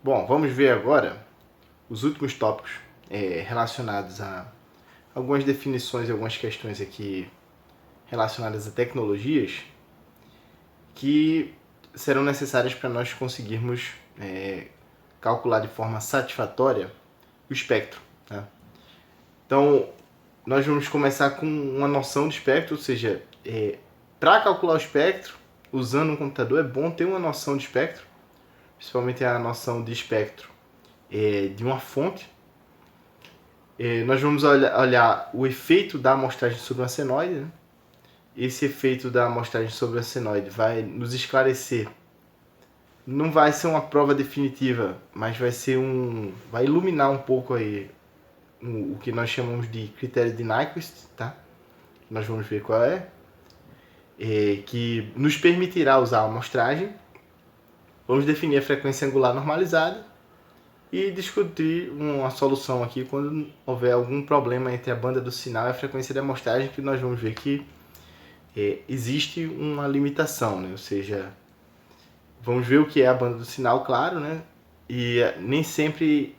Bom, vamos ver agora os últimos tópicos relacionados a algumas definições e algumas questões aqui relacionadas a tecnologias que serão necessárias para nós conseguirmos calcular de forma satisfatória o espectro. Tá? Então, nós vamos começar com uma noção de espectro, ou seja, para calcular o espectro, usando um computador, é bom ter uma noção de espectro, principalmente a noção de espectro de uma fonte. Nós vamos olhar o efeito da amostragem sobre uma senoide. Né? Esse efeito da amostragem sobre a senoide vai nos esclarecer. Não vai ser uma prova definitiva, mas vai iluminar um pouco aí o que nós chamamos de critério de Nyquist, tá? Nós vamos ver qual que nos permitirá usar a amostragem. Vamos definir a frequência angular normalizada e discutir uma solução aqui quando houver algum problema entre a banda do sinal e a frequência de amostragem, que nós vamos ver que existe uma limitação, né? Ou seja, vamos ver o que é a banda do sinal, claro, né? E nem sempre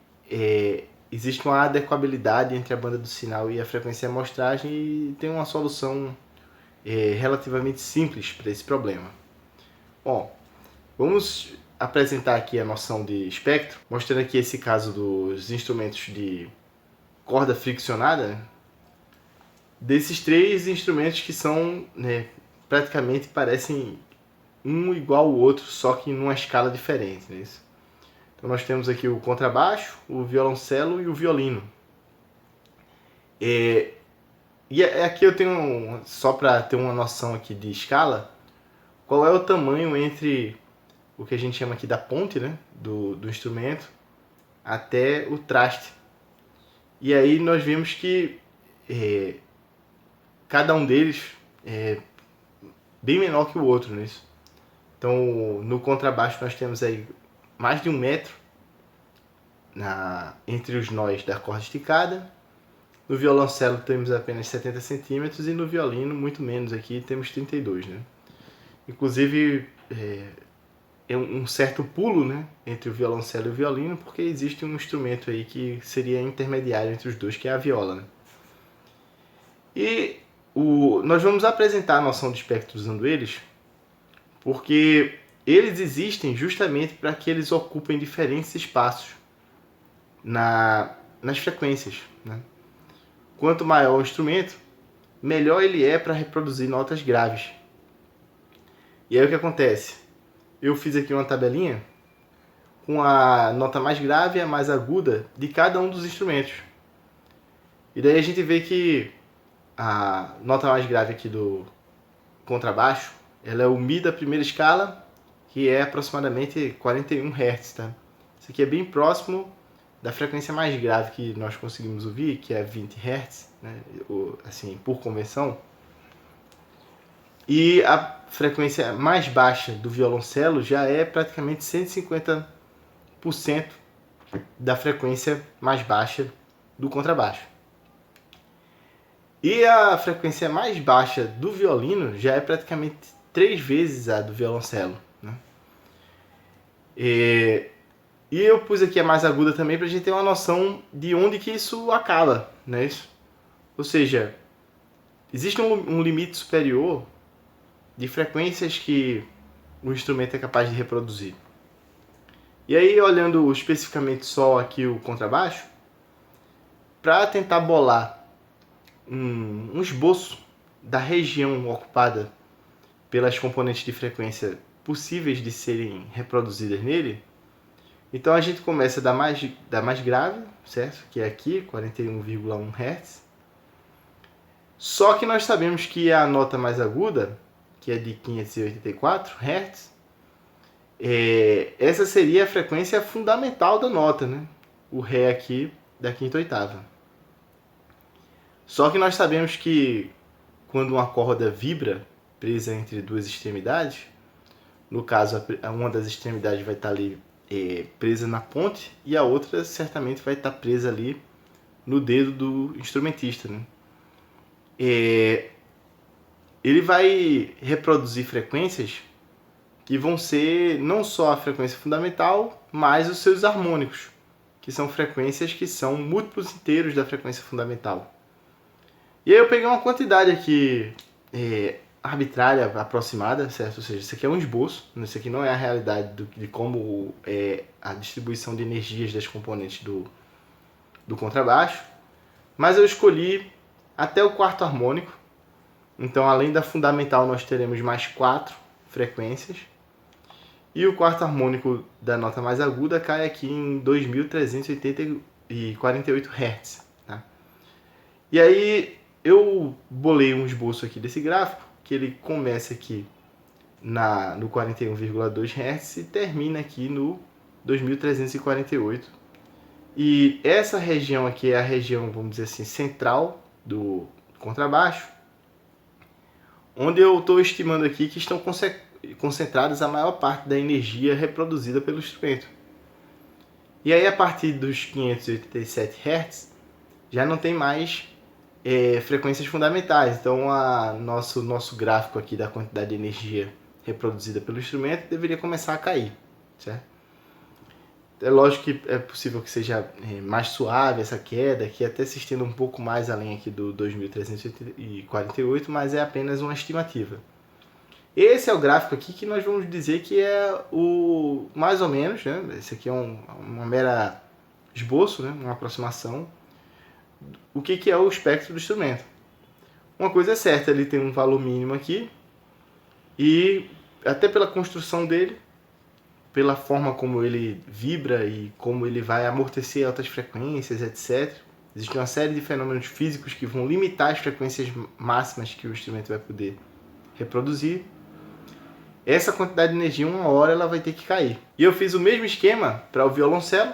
existe uma adequabilidade entre a banda do sinal e a frequência de amostragem, e tem uma solução relativamente simples para esse problema. Bom, vamos apresentar aqui a noção de espectro, mostrando aqui esse caso dos instrumentos de corda friccionada, né? Desses três instrumentos que são, né, praticamente parecem um igual ao outro, só que numa escala diferente. Né? Então nós temos aqui o contrabaixo, o violoncelo e o violino. E aqui eu tenho, só para ter uma noção aqui de escala, qual é o tamanho entre o que a gente chama aqui da ponte, né, do instrumento, até o traste. E aí nós vemos que cada um deles é bem menor que o outro nisso. Então, no contrabaixo nós temos aí mais de 1 metro entre os nós da corda esticada. No violoncelo temos apenas 70 centímetros e no violino muito menos, aqui temos 32, né? Inclusive é um certo pulo, né, entre o violoncelo e o violino, porque existe um instrumento aí que seria intermediário entre os dois, que é a viola. Né? E nós vamos apresentar a noção de espectro usando eles, porque eles existem justamente para que eles ocupem diferentes espaços nas frequências. Né? Quanto maior o instrumento, melhor ele é para reproduzir notas graves. E aí o que acontece? Eu fiz aqui uma tabelinha com a nota mais grave e a mais aguda de cada um dos instrumentos. E daí a gente vê que a nota mais grave aqui do contrabaixo, ela é o Mi da primeira escala, que é aproximadamente 41 Hz. Tá? Isso aqui é bem próximo da frequência mais grave que nós conseguimos ouvir, que é 20 Hz, né? Assim, por convenção. E a frequência mais baixa do violoncelo já é praticamente 150% da frequência mais baixa do contrabaixo. E a frequência mais baixa do violino já é praticamente 3 vezes a do violoncelo. Né? E eu pus aqui a mais aguda também para a gente ter uma noção de onde que isso acaba. Né? Ou seja, existe um limite superior de frequências que o instrumento é capaz de reproduzir. E aí, olhando especificamente só aqui o contrabaixo, para tentar bolar um esboço da região ocupada pelas componentes de frequência possíveis de serem reproduzidas nele, então a gente começa da mais grave, certo? Que é aqui, 41,1 Hz. Só que nós sabemos que a nota mais aguda, que é de 584 Hz, essa seria a frequência fundamental da nota, né? O Ré aqui da quinta oitava. Só que nós sabemos que quando uma corda vibra presa entre duas extremidades, no caso uma das extremidades vai estar ali presa na ponte e a outra certamente vai estar presa ali no dedo do instrumentista. Né? Ele vai reproduzir frequências que vão ser não só a frequência fundamental, mas os seus harmônicos, que são frequências que são múltiplos inteiros da frequência fundamental. E aí eu peguei uma quantidade aqui arbitrária, aproximada, certo? Ou seja, isso aqui é um esboço, isso aqui não é a realidade de como é a distribuição de energias das componentes do contrabaixo, mas eu escolhi até o quarto harmônico. Então, além da fundamental, nós teremos mais 4 frequências. E o quarto harmônico da nota mais aguda cai aqui em 2.348 Hz. Tá? E aí, eu bolei um esboço aqui desse gráfico, que ele começa aqui no 41,2 Hz e termina aqui no 2.348. E essa região aqui é a região, vamos dizer assim, central do contrabaixo, onde eu estou estimando aqui que estão concentradas a maior parte da energia reproduzida pelo instrumento. E aí, a partir dos 587 Hz, já não tem mais frequências fundamentais. Então, nosso gráfico aqui da quantidade de energia reproduzida pelo instrumento deveria começar a cair, certo? É lógico que é possível que seja mais suave essa queda, que até se estenda um pouco mais além aqui do 2.348, mas é apenas uma estimativa. Esse é o gráfico aqui que nós vamos dizer que é o mais ou menos, né? Esse aqui é uma mera esboço, né? Uma aproximação. O que é o espectro do instrumento? Uma coisa é certa, ele tem um valor mínimo aqui e até pela construção dele, pela forma como ele vibra e como ele vai amortecer altas frequências, etc. Existe uma série de fenômenos físicos que vão limitar as frequências máximas que o instrumento vai poder reproduzir. Essa quantidade de energia, uma hora, ela vai ter que cair. E eu fiz o mesmo esquema para o violoncelo.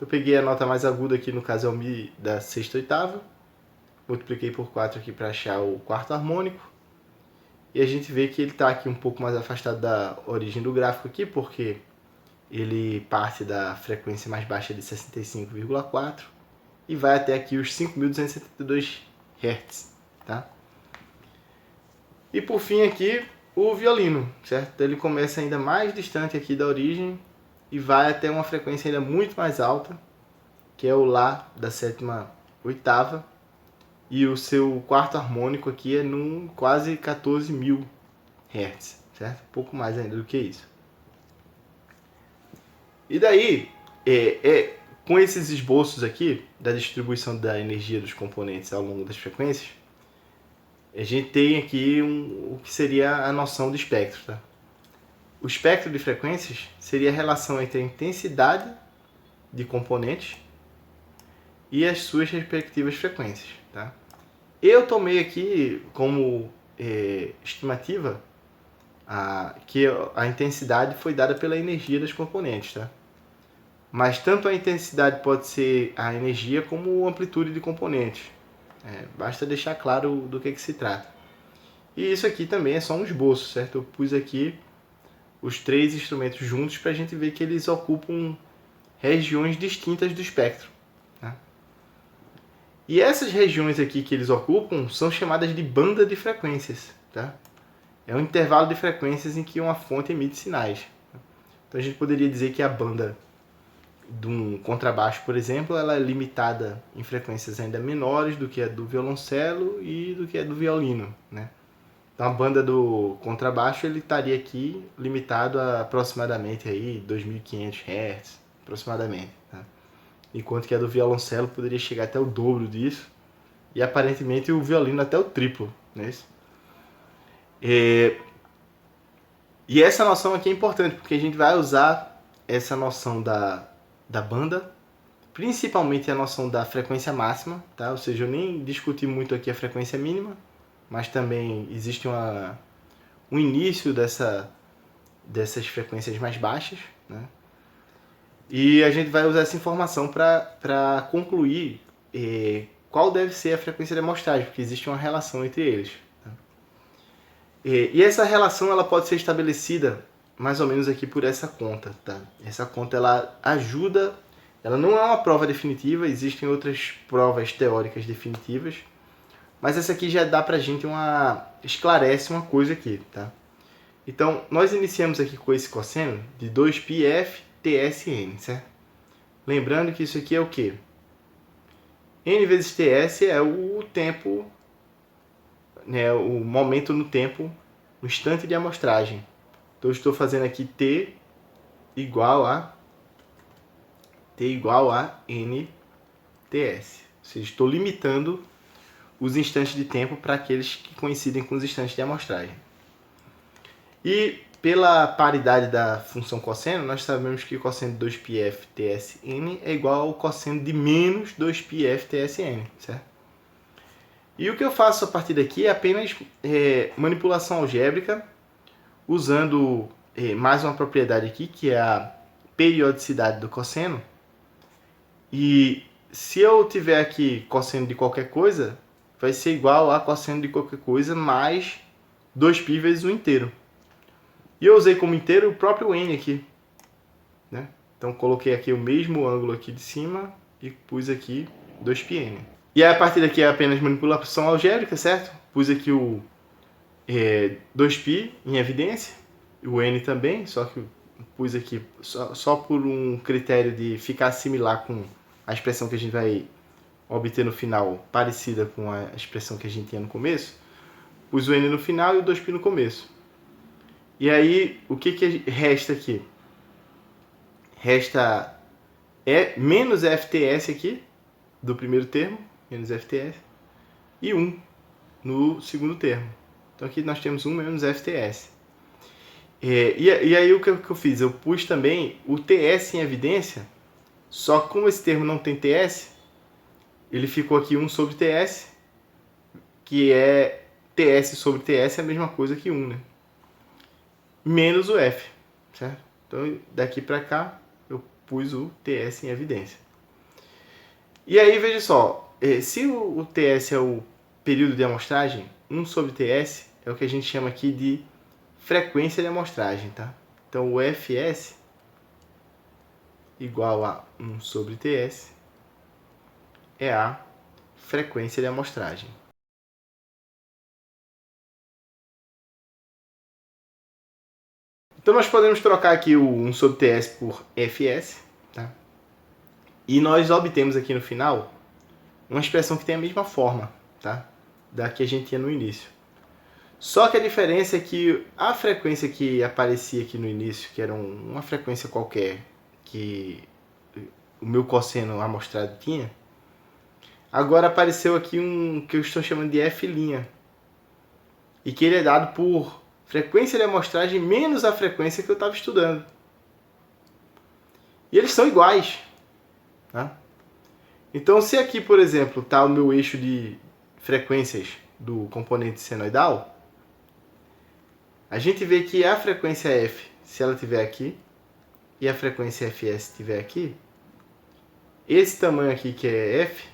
Eu peguei a nota mais aguda aqui, no caso é o Mi da sexta oitava. Multipliquei por 4 aqui para achar o quarto harmônico. E a gente vê que ele está aqui um pouco mais afastado da origem do gráfico aqui, porque ele parte da frequência mais baixa de 65,4 e vai até aqui os 5.272 Hz, tá? E por fim aqui, o violino, certo? Ele começa ainda mais distante aqui da origem e vai até uma frequência ainda muito mais alta, que é o Lá da sétima oitava. E o seu quarto harmônico aqui é num quase 14.000 Hz, certo? Um pouco mais ainda do que isso. E daí, com esses esboços aqui da distribuição da energia dos componentes ao longo das frequências, a gente tem aqui o que seria a noção do espectro. Tá? O espectro de frequências seria a relação entre a intensidade de componentes e as suas respectivas frequências. Tá? Eu tomei aqui como estimativa que a intensidade foi dada pela energia das componentes. Tá? Mas tanto a intensidade pode ser a energia como a amplitude de componentes. Basta deixar claro do que se trata. E isso aqui também é só um esboço, certo? Eu pus aqui os 3 instrumentos juntos para a gente ver que eles ocupam regiões distintas do espectro. Né? E essas regiões aqui que eles ocupam são chamadas de banda de frequências. Tá? É um intervalo de frequências em que uma fonte emite sinais. Então a gente poderia dizer que a banda de um contrabaixo, por exemplo, ela é limitada em frequências ainda menores do que a do violoncelo e do que a do violino, né? Então a banda do contrabaixo ele estaria aqui limitado a aproximadamente aí 2.500 Hz, aproximadamente, tá? Enquanto que a do violoncelo poderia chegar até o dobro disso e aparentemente o violino até o triplo, né? E essa noção aqui é importante porque a gente vai usar essa noção da banda, principalmente a noção da frequência máxima, tá? Ou seja, eu nem discuti muito aqui a frequência mínima, mas também existe um início dessas frequências mais baixas, né? E a gente vai usar essa informação para concluir qual deve ser a frequência de amostragem, porque existe uma relação entre eles. Tá? E essa relação ela pode ser estabelecida mais ou menos aqui por essa conta, tá? Essa conta ela ajuda, ela não é uma prova definitiva, existem outras provas teóricas definitivas, mas essa aqui já dá pra gente esclarece uma coisa aqui, tá? Então, nós iniciamos aqui com esse cosseno de 2πf tsn, certo? Lembrando que isso aqui é o quê? N vezes ts é o tempo, né, o momento no tempo, no instante de amostragem. Então, eu estou fazendo aqui t igual a nts. Ou seja, estou limitando os instantes de tempo para aqueles que coincidem com os instantes de amostragem. E pela paridade da função cosseno, nós sabemos que o cosseno de 2πf tsn é igual ao cosseno de menos 2πf tsn, certo? E o que eu faço a partir daqui é apenas manipulação algébrica, usando mais uma propriedade aqui, que é a periodicidade do cosseno. E se eu tiver aqui cosseno de qualquer coisa, vai ser igual a cosseno de qualquer coisa mais 2π vezes o inteiro. E eu usei como inteiro o próprio n aqui, né? Então coloquei aqui o mesmo ângulo aqui de cima e pus aqui 2πn. E aí, a partir daqui é apenas manipulação algébrica, certo? Pus aqui o 2π em evidência, o n também, só que pus aqui só por um critério de ficar similar com a expressão que a gente vai obter no final, parecida com a expressão que a gente tinha no começo. Pus o n no final e o 2π no começo. E aí, o que resta aqui? Resta menos FTS aqui, do primeiro termo, menos FTS, e 1 no segundo termo. Então aqui nós temos 1 menos FTS. E aí o que eu fiz? Eu pus também o TS em evidência, só que como esse termo não tem TS, ele ficou aqui 1 sobre TS, que é TS sobre TS é a mesma coisa que 1, né? Menos o F, certo? Então daqui para cá eu pus o TS em evidência. E aí veja só, se o TS é o período de amostragem, 1 sobre TS é o que a gente chama aqui de frequência de amostragem, tá? Então o Fs igual a 1 sobre TS é a frequência de amostragem. Então nós podemos trocar aqui o 1 sobre TS por Fs, tá? E nós obtemos aqui no final uma expressão que tem a mesma forma, tá? Da que a gente tinha no início. Só que a diferença é que a frequência que aparecia aqui no início, que era uma frequência qualquer que o meu cosseno amostrado tinha, agora apareceu aqui um que eu estou chamando de F', e que ele é dado por frequência de amostragem menos a frequência que eu estava estudando. E eles são iguais, tá? Então, se aqui, por exemplo, está o meu eixo de frequências do componente senoidal, a gente vê que a frequência F, se ela estiver aqui, e a frequência Fs estiver aqui, esse tamanho aqui que é F,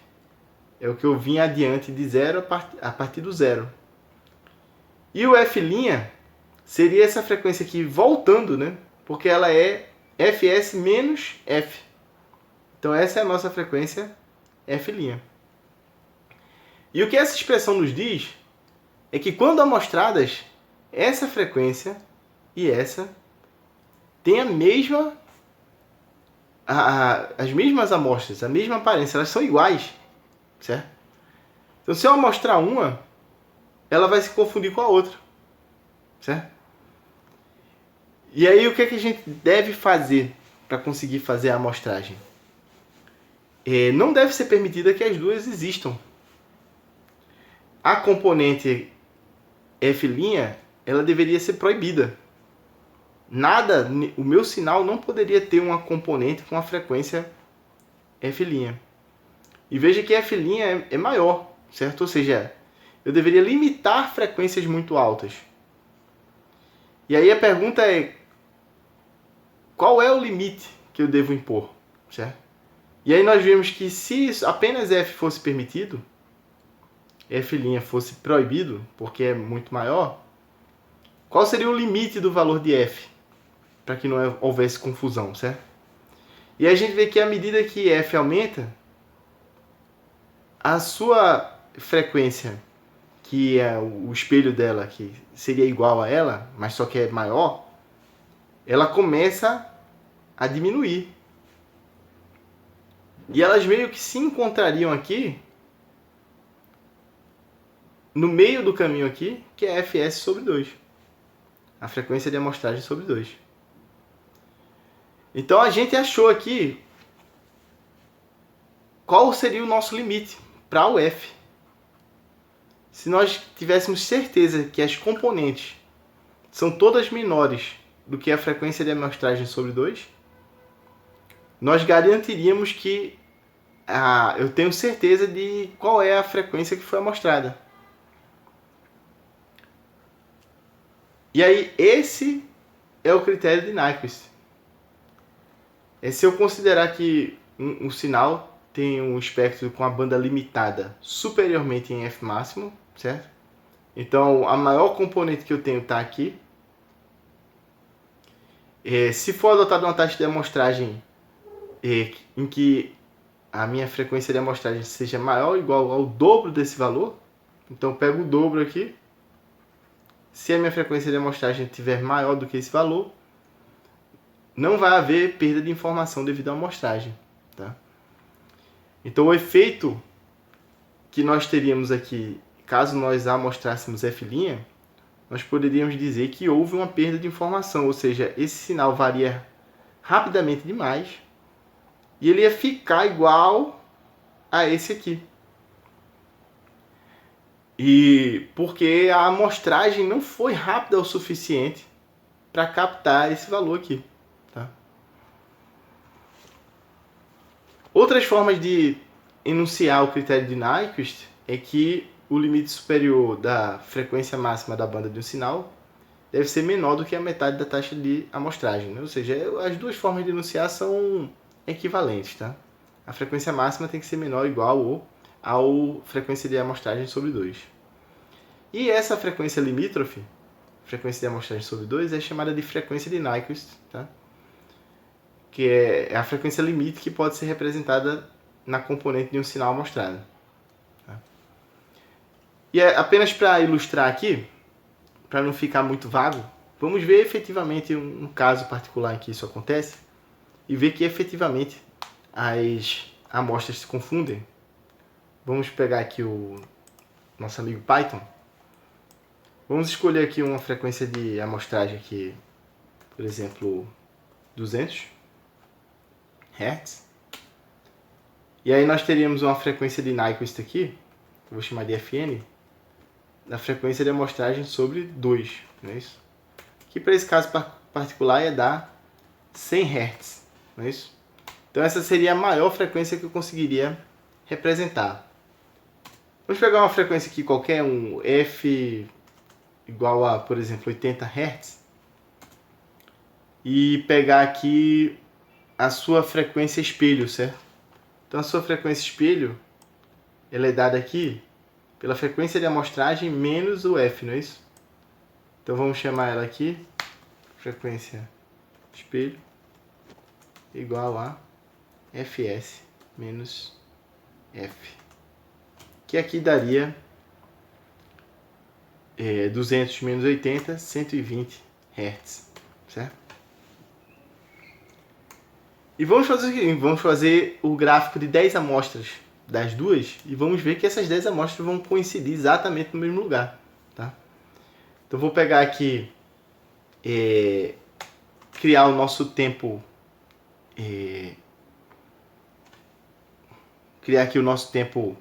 é o que eu vim adiante de zero a partir do zero. E o F' seria essa frequência aqui voltando, né? Porque ela é Fs menos F. Então essa é a nossa frequência F'. E o que essa expressão nos diz é que quando amostradas, essa frequência e essa têm as mesmas amostras, a mesma aparência, elas são iguais, certo? Então se eu amostrar uma, ela vai se confundir com a outra, certo? E aí o que a gente deve fazer para conseguir fazer a amostragem? Não deve ser permitida que as duas existam. A componente F', ela deveria ser proibida. O meu sinal não poderia ter uma componente com a frequência F'. E veja que F' é maior, certo? Ou seja, eu deveria limitar frequências muito altas. E aí a pergunta é, qual é o limite que eu devo impor, certo? E aí nós vemos que se apenas F fosse permitido, F' fosse proibido, porque é muito maior, qual seria o limite do valor de F? Para que não houvesse confusão, certo? E aí a gente vê que à medida que F aumenta, a sua frequência, que é o espelho dela, que seria igual a ela, mas só que é maior, ela começa a diminuir. E elas meio que se encontrariam aqui, no meio do caminho aqui, que é Fs sobre 2. A frequência de amostragem sobre 2. Então a gente achou aqui qual seria o nosso limite para o F. Se nós tivéssemos certeza que as componentes são todas menores do que a frequência de amostragem sobre 2, nós garantiríamos que eu tenho certeza de qual é a frequência que foi amostrada. E aí, esse é o critério de Nyquist. Se eu considerar que um sinal tem um espectro com a banda limitada superiormente em F máximo, certo? Então, a maior componente que eu tenho está aqui. Se for adotada uma taxa de amostragem em que a minha frequência de amostragem seja maior ou igual ao dobro desse valor, então eu pego o dobro aqui. Se a minha frequência de amostragem estiver maior do que esse valor, não vai haver perda de informação devido à amostragem. Tá? Então o efeito que nós teríamos aqui, caso nós amostrássemos F', nós poderíamos dizer que houve uma perda de informação, ou seja, esse sinal varia rapidamente demais e ele ia ficar igual a esse aqui. E porque a amostragem não foi rápida o suficiente para captar esse valor aqui. Tá? Outras formas de enunciar o critério de Nyquist é que o limite superior da frequência máxima da banda de um sinal deve ser menor do que a metade da taxa de amostragem. Né? Ou seja, as duas formas de enunciar são equivalentes. Tá? A frequência máxima tem que ser menor ou igual a frequência de amostragem sobre 2. E essa frequência limítrofe, frequência de amostragem sobre 2, é chamada de frequência de Nyquist, tá? Que é a frequência limite que pode ser representada na componente de um sinal amostrado. Tá? E apenas para ilustrar aqui, para não ficar muito vago, vamos ver efetivamente um caso particular em que isso acontece e ver que efetivamente as amostras se confundem. Vamos pegar aqui o nosso amigo Python. Vamos escolher aqui uma frequência de amostragem aqui, por exemplo, 200 Hz. E aí nós teríamos uma frequência de Nyquist aqui, que eu vou chamar de Fn, da frequência de amostragem sobre 2, não é isso? Que para esse caso particular ia dar 100 Hz, não é isso? Então essa seria a maior frequência que eu conseguiria representar. Vamos pegar uma frequência aqui qualquer, um F igual a, por exemplo, 80 Hz, e pegar aqui a sua frequência espelho, certo? Então a sua frequência espelho, ela é dada aqui pela frequência de amostragem menos o F, não é isso? Então vamos chamar ela aqui, frequência espelho, igual a Fs menos F. Que aqui daria 200 menos 80, 120 Hz, certo? E vamos fazer o seguinte, vamos fazer o gráfico de 10 amostras das duas e vamos ver que essas 10 amostras vão coincidir exatamente no mesmo lugar. Tá? Então vou pegar aqui, criar o nosso tempo, criar aqui o nosso tempo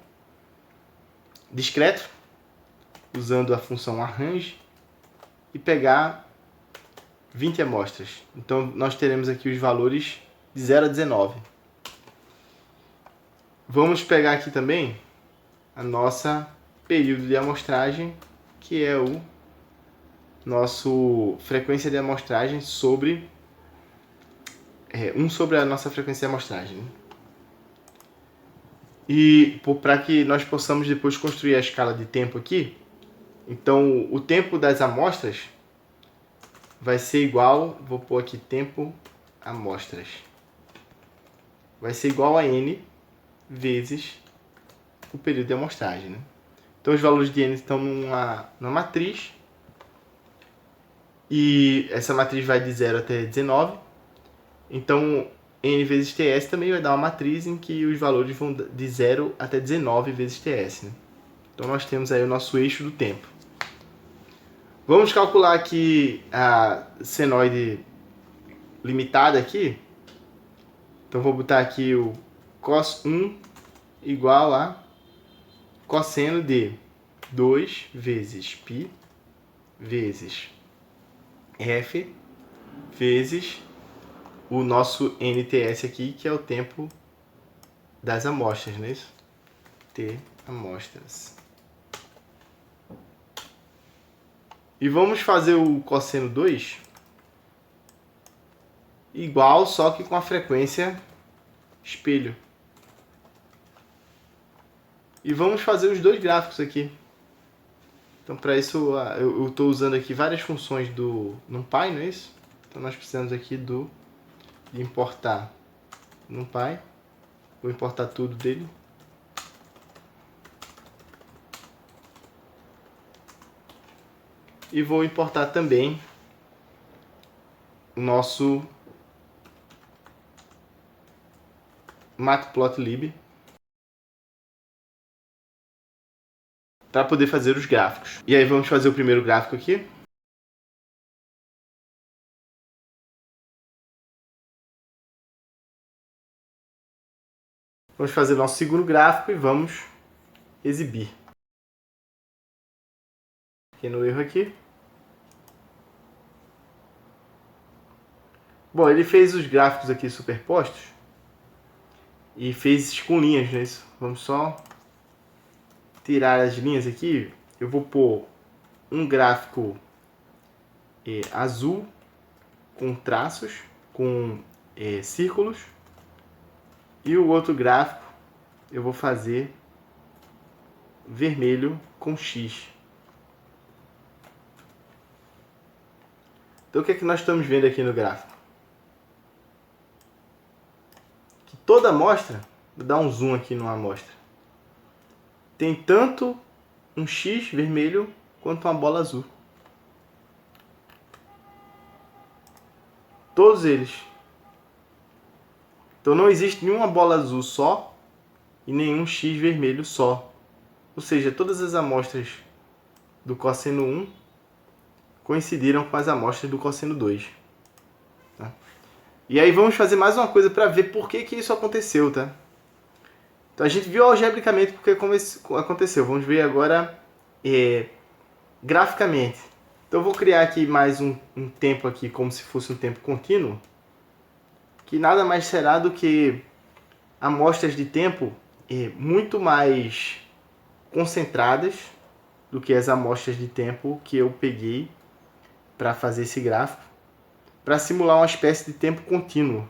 discreto, usando a função arrange, e pegar 20 amostras. Então nós teremos aqui os valores de 0 a 19. Vamos pegar aqui também a nossa período de amostragem, que é o nosso frequência de amostragem sobre 1 sobre a nossa frequência de amostragem. E para que nós possamos depois construir a escala de tempo aqui, então o tempo das amostras vai ser igual, vou pôr aqui tempo amostras, vai ser igual a n vezes o período de amostragem. Né? Então os valores de n estão numa matriz. E essa matriz vai de 0 até 19. Então n vezes ts também vai dar uma matriz em que os valores vão de 0 até 19 vezes ts. Né? Então nós temos aí o nosso eixo do tempo. Vamos calcular aqui a senoide limitada aqui. Então vou botar aqui o cos 1 igual a cosseno de 2 vezes π vezes f vezes o nosso NTS aqui, que é o tempo das amostras, não é isso? T amostras. E vamos fazer o cosseno 2 igual, só que com a frequência espelho. E vamos fazer os dois gráficos aqui. Então, para isso, eu estou usando aqui várias funções do NumPy, não é isso? Então, nós precisamos aqui de importar NumPy. Vou importar tudo dele. E vou importar também o nosso Matplotlib para poder fazer os gráficos. E aí vamos fazer o primeiro gráfico aqui. Vamos fazer nosso segundo gráfico e vamos exibir. Pequeno erro aqui. Bom, ele fez os gráficos aqui superpostos e fez com linhas, né? Vamos só tirar as linhas aqui. Eu vou pôr um gráfico azul com traços, com círculos, e o outro gráfico eu vou fazer vermelho com X. Então o que é que nós estamos vendo aqui no gráfico? Que toda amostra, vou dar um zoom aqui numa amostra, tem tanto um X vermelho quanto uma bola azul. Todos eles. Então não existe nenhuma bola azul só e nenhum X vermelho só. Ou seja, todas as amostras do cosseno 1 coincidiram com as amostras do cosseno 2. Tá? E aí vamos fazer mais uma coisa para ver por que isso aconteceu. Tá? Então a gente viu algebricamente porque aconteceu. Vamos ver agora graficamente. Então eu vou criar aqui mais um tempo aqui como se fosse um tempo contínuo, que nada mais será do que amostras de tempo muito mais concentradas do que as amostras de tempo que eu peguei para fazer esse gráfico, para simular uma espécie de tempo contínuo.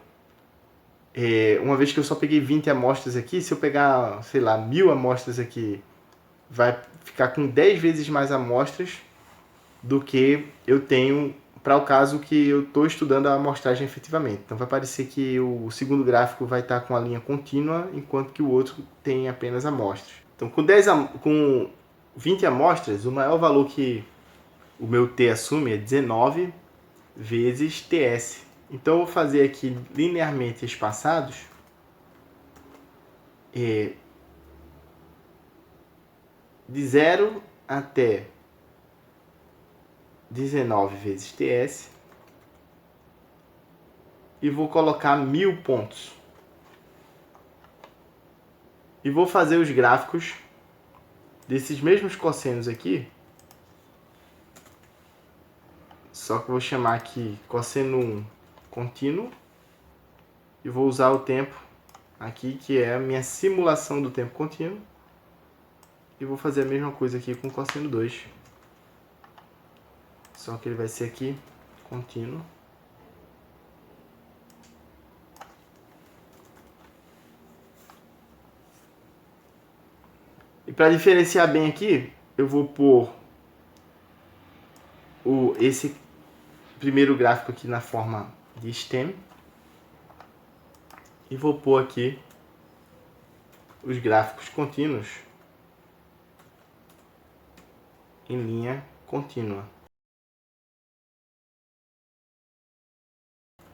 Uma vez que eu só peguei 20 amostras aqui, se eu pegar, sei lá, 1000 amostras aqui, vai ficar com 10 vezes mais amostras do que eu tenho para o caso que eu estou estudando a amostragem efetivamente. Então vai parecer que o segundo gráfico vai estar com a linha contínua, enquanto que o outro tem apenas amostras. Então com 20 amostras, o maior valor que o meu T assume é 19 vezes TS. Então eu vou fazer aqui linearmente espaçados de 0 até 19 vezes TS e vou colocar 1000 pontos. E vou fazer os gráficos desses mesmos cossenos aqui, só que eu vou chamar aqui cosseno 1 contínuo e vou usar o tempo aqui que é a minha simulação do tempo contínuo e vou fazer a mesma coisa aqui com cosseno 2. Só que ele vai ser aqui contínuo. E para diferenciar bem aqui, eu vou pôr esse primeiro gráfico aqui na forma de stem. E vou pôr aqui os gráficos contínuos em linha contínua.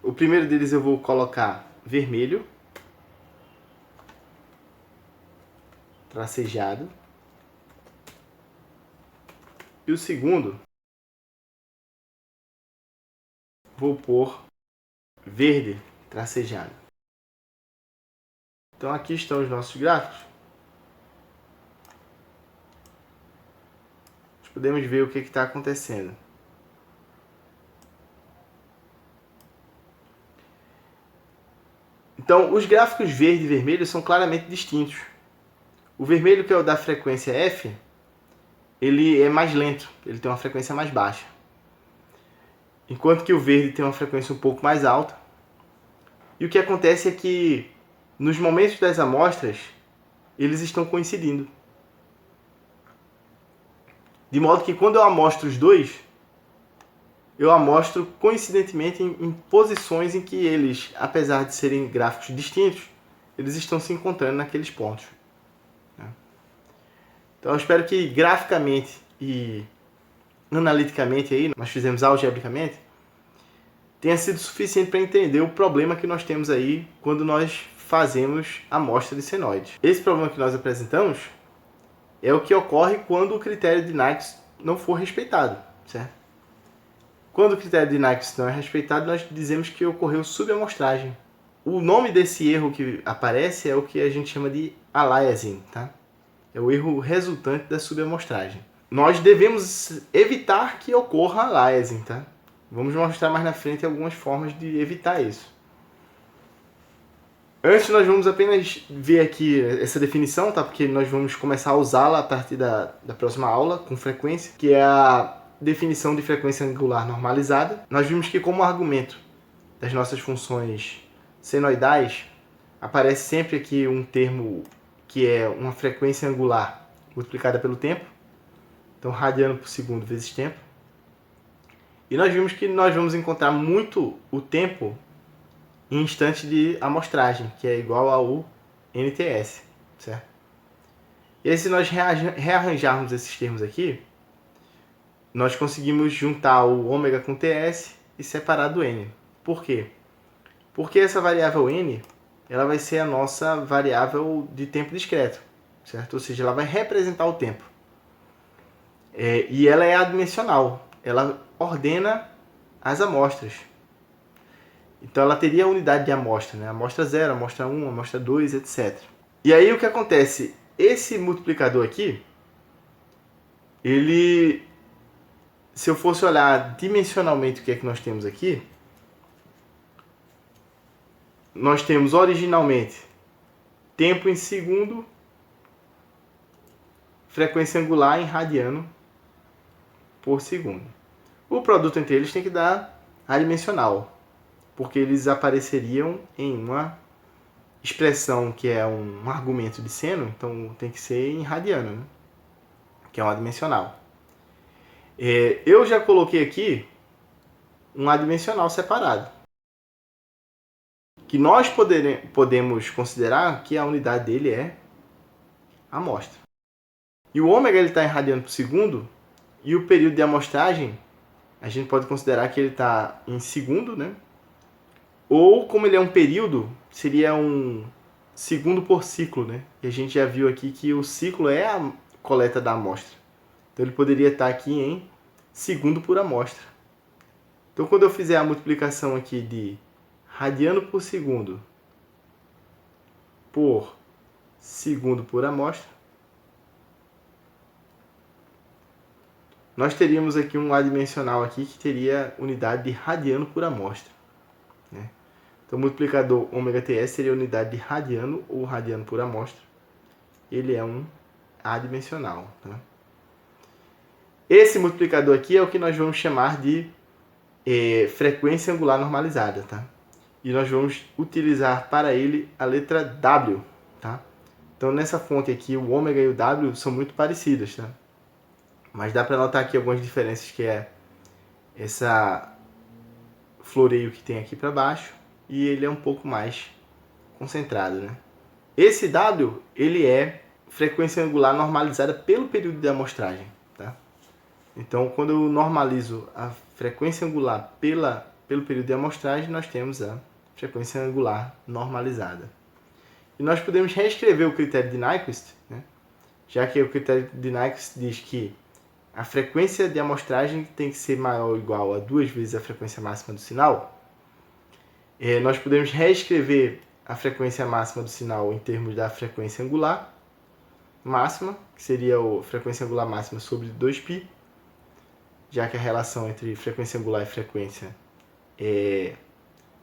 O primeiro deles eu vou colocar vermelho, tracejado. E o segundo, vou pôr verde, tracejado. Então aqui estão os nossos gráficos. Nós podemos ver o que está acontecendo. Então, os gráficos verde e vermelho são claramente distintos. O vermelho, que é o da frequência F, ele é mais lento, ele tem uma frequência mais baixa. Enquanto que o verde tem uma frequência um pouco mais alta. E o que acontece é que, nos momentos das amostras, eles estão coincidindo. De modo que quando eu amostro os dois, eu amostro coincidentemente em posições em que eles, apesar de serem gráficos distintos, eles estão se encontrando naqueles pontos. Então eu espero que graficamente e analiticamente, aí, nós fizemos algebricamente, tenha sido suficiente para entender o problema que nós temos aí quando nós fazemos amostra de senoides. Esse problema que nós apresentamos é o que ocorre quando o critério de Nyquist não for respeitado, certo? Quando o critério de Nyquist não é respeitado, nós dizemos que ocorreu subamostragem. O nome desse erro que aparece é o que a gente chama de aliasing, tá? É o erro resultante da subamostragem. Nós devemos evitar que ocorra aliasing, tá? Vamos mostrar mais na frente algumas formas de evitar isso. Antes nós vamos apenas ver aqui essa definição, tá? Porque nós vamos começar a usá-la a partir da próxima aula, com frequência, que é a definição de frequência angular normalizada. Nós vimos que como argumento das nossas funções senoidais, aparece sempre aqui um termo que é uma frequência angular multiplicada pelo tempo. Então, radiano por segundo vezes tempo. E nós vimos que nós vamos encontrar muito o tempo em instante de amostragem, que é igual ao NTS, certo? E aí, se nós rearranjarmos esses termos aqui, nós conseguimos juntar o ômega com TS e separar do N. Por quê? Porque essa variável N, ela vai ser a nossa variável de tempo discreto, certo? Ou seja, ela vai representar o tempo. E ela é adimensional, ela ordena as amostras. Então ela teria a unidade de amostra, né? Amostra 0, amostra 1, amostra 2, etc. E aí o que acontece? Esse multiplicador aqui, ele, se eu fosse olhar dimensionalmente o que é que nós temos aqui, nós temos originalmente tempo em segundo, frequência angular em radiano por segundo. O produto entre eles tem que dar adimensional, porque eles apareceriam em uma expressão que é um argumento de seno, então tem que ser em radiano, né? Que é um adimensional. Eu já coloquei aqui um adimensional separado, que nós podemos considerar que a unidade dele é amostra. E o ômega está em radiano por segundo, e o período de amostragem a gente pode considerar que ele está em segundo, né? Ou, como ele é um período, seria um segundo por ciclo, né? E a gente já viu aqui que o ciclo é a coleta da amostra. Então ele poderia estar aqui em segundo por amostra. Então quando eu fizer a multiplicação aqui de radiano por segundo por segundo por amostra, nós teríamos aqui um adimensional aqui que teria unidade de radiano por amostra, né? Então, o multiplicador ômega-TS seria unidade de radiano ou radiano por amostra. Ele é um adimensional, tá? Esse multiplicador aqui é o que nós vamos chamar de frequência angular normalizada, tá? E nós vamos utilizar para ele a letra W, tá? Então, nessa fonte aqui, o ômega e o W são muito parecidas, tá? Mas dá para notar aqui algumas diferenças, que é essa floreio que tem aqui para baixo, e ele é um pouco mais concentrado, né? Esse W, ele é frequência angular normalizada pelo período de amostragem, tá? Então, quando eu normalizo a frequência angular pelo período de amostragem, nós temos a frequência angular normalizada. E nós podemos reescrever o critério de Nyquist, né? Já que o critério de Nyquist diz que a frequência de amostragem tem que ser maior ou igual a 2 vezes a frequência máxima do sinal. Nós podemos reescrever a frequência máxima do sinal em termos da frequência angular máxima, que seria a frequência angular máxima sobre 2π, já que a relação entre frequência angular e frequência é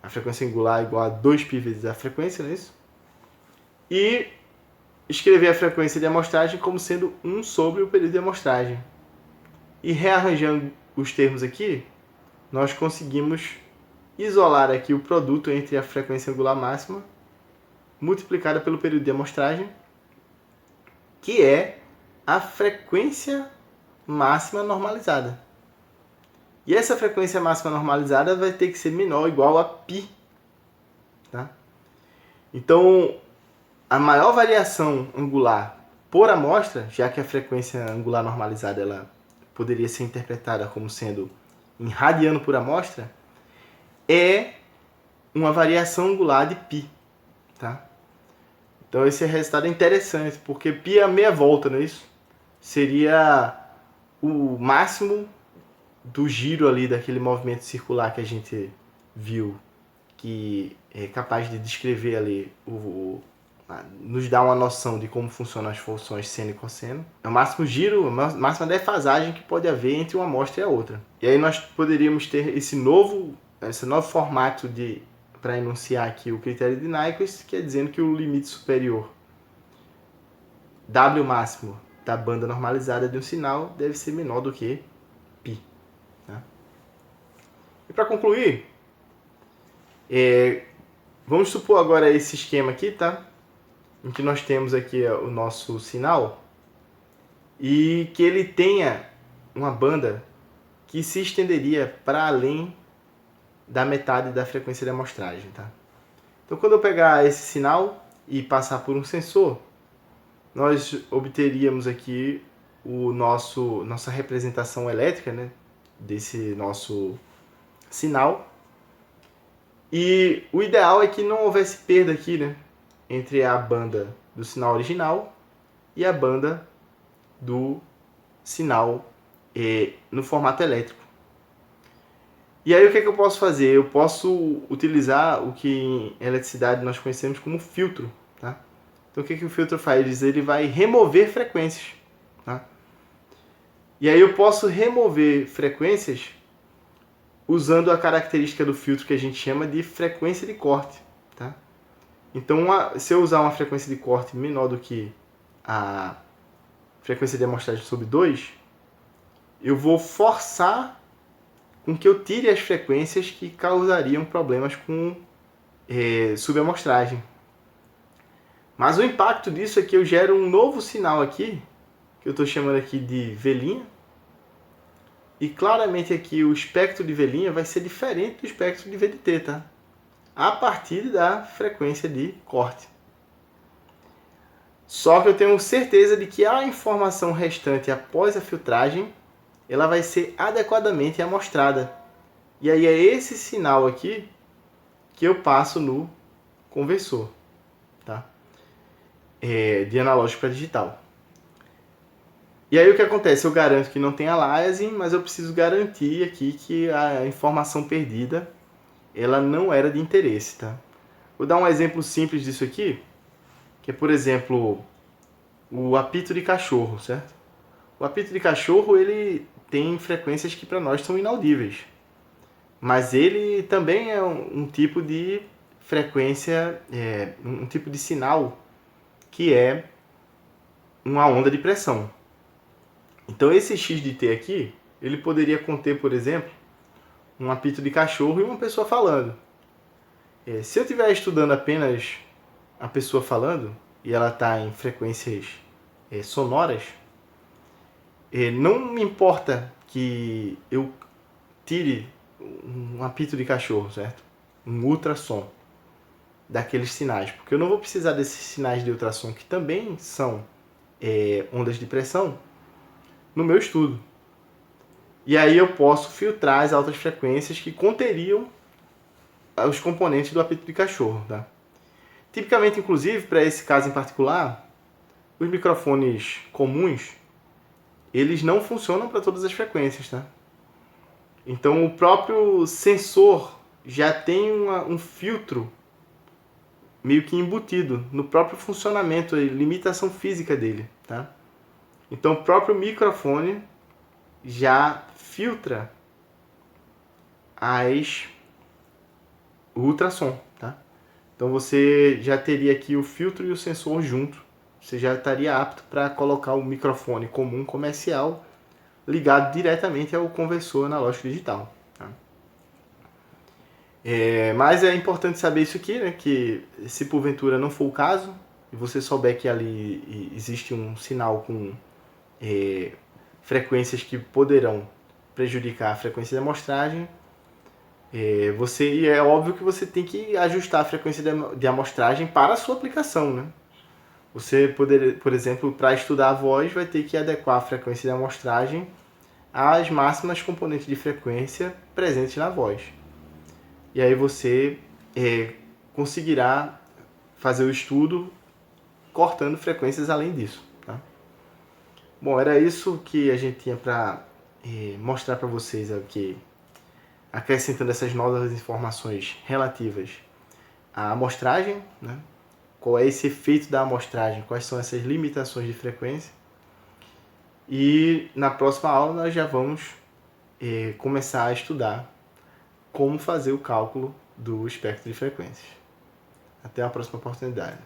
a frequência angular igual a 2π vezes a frequência, não é isso? E escrever a frequência de amostragem como sendo 1 sobre o período de amostragem. E rearranjando os termos aqui, nós conseguimos isolar aqui o produto entre a frequência angular máxima multiplicada pelo período de amostragem, que é a frequência máxima normalizada. E essa frequência máxima normalizada vai ter que ser menor ou igual a π. Tá? Então, a maior variação angular por amostra, já que a frequência angular normalizada ela poderia ser interpretada como sendo em radiano por amostra, é uma variação angular de π. Tá? Então esse resultado é interessante, porque π é a meia volta, não é isso? Seria o máximo do giro ali daquele movimento circular que a gente viu, que é capaz de descrever ali, nos dá uma noção de como funcionam as funções seno e cosseno. É o máximo giro, a máxima defasagem que pode haver entre uma amostra e a outra. E aí nós poderíamos ter esse novo formato para enunciar aqui o critério de Nyquist, que é dizendo que o limite superior W máximo da banda normalizada de um sinal deve ser menor do que π. Tá? E para concluir, vamos supor agora esse esquema aqui, tá? Em que nós temos aqui o nosso sinal e que ele tenha uma banda que se estenderia para além da metade da frequência de amostragem. Tá? Então, quando eu pegar esse sinal e passar por um sensor, nós obteríamos aqui nossa representação elétrica, né, desse nosso sinal. E o ideal é que não houvesse perda aqui, né, entre a banda do sinal original e a banda do sinal no formato elétrico. E aí o que eu posso fazer? Eu posso utilizar o que em eletricidade nós conhecemos como filtro. Tá? Então o que o filtro faz? Ele vai remover frequências. Tá? E aí eu posso remover frequências usando a característica do filtro que a gente chama de frequência de corte. Tá? Então se eu usar uma frequência de corte menor do que a frequência de amostragem sobre 2, eu vou forçar com que eu tire as frequências que causariam problemas com subamostragem. Mas o impacto disso é que eu gero um novo sinal aqui, que eu estou chamando aqui de velinha, e claramente aqui o espectro de velinha vai ser diferente do espectro de VDT, tá? A partir da frequência de corte. Só que eu tenho certeza de que a informação restante após a filtragem ela vai ser adequadamente amostrada. E aí é esse sinal aqui que eu passo no conversor, tá? De analógico para digital. E aí o que acontece? Eu garanto que não tem aliasing, mas eu preciso garantir aqui que a informação perdida ela não era de interesse, tá? Vou dar um exemplo simples disso aqui, que é, por exemplo, o apito de cachorro, certo? O apito de cachorro ele tem frequências que para nós são inaudíveis, mas ele também é um tipo de frequência, um tipo de sinal que é uma onda de pressão. Então esse X de T aqui, ele poderia conter, por exemplo, um apito de cachorro e uma pessoa falando. Se eu estiver estudando apenas a pessoa falando, e ela está em frequências sonoras, não me importa que eu tire um apito de cachorro, certo? Um ultrassom daqueles sinais, porque eu não vou precisar desses sinais de ultrassom que também são ondas de pressão no meu estudo. E aí eu posso filtrar as altas frequências que conteriam os componentes do apito de cachorro, tá? Tipicamente, inclusive, para esse caso em particular, os microfones comuns, eles não funcionam para todas as frequências, tá? Então o próprio sensor já tem um filtro meio que embutido no próprio funcionamento, a limitação física dele, tá? Então o próprio microfone já filtra o ultrassom, tá? Então você já teria aqui o filtro e o sensor junto. Você já estaria apto para colocar o microfone comum comercial ligado diretamente ao conversor analógico digital. Tá? Mas é importante saber isso aqui, né? Que se porventura não for o caso, e você souber que ali existe um sinal com frequências que poderão prejudicar a frequência de amostragem, e é óbvio que você tem que ajustar a frequência de amostragem para a sua aplicação, né? Você poder, por exemplo, para estudar a voz, vai ter que adequar a frequência de amostragem às máximas componentes de frequência presentes na voz. E aí você conseguirá fazer o estudo cortando frequências além disso. Tá? Bom, era isso que a gente tinha para mostrar para vocês aqui, acrescentando essas novas informações relativas à amostragem, né? Qual é esse efeito da amostragem, quais são essas limitações de frequência. E na próxima aula nós já vamos começar a estudar como fazer o cálculo do espectro de frequências. Até a próxima oportunidade.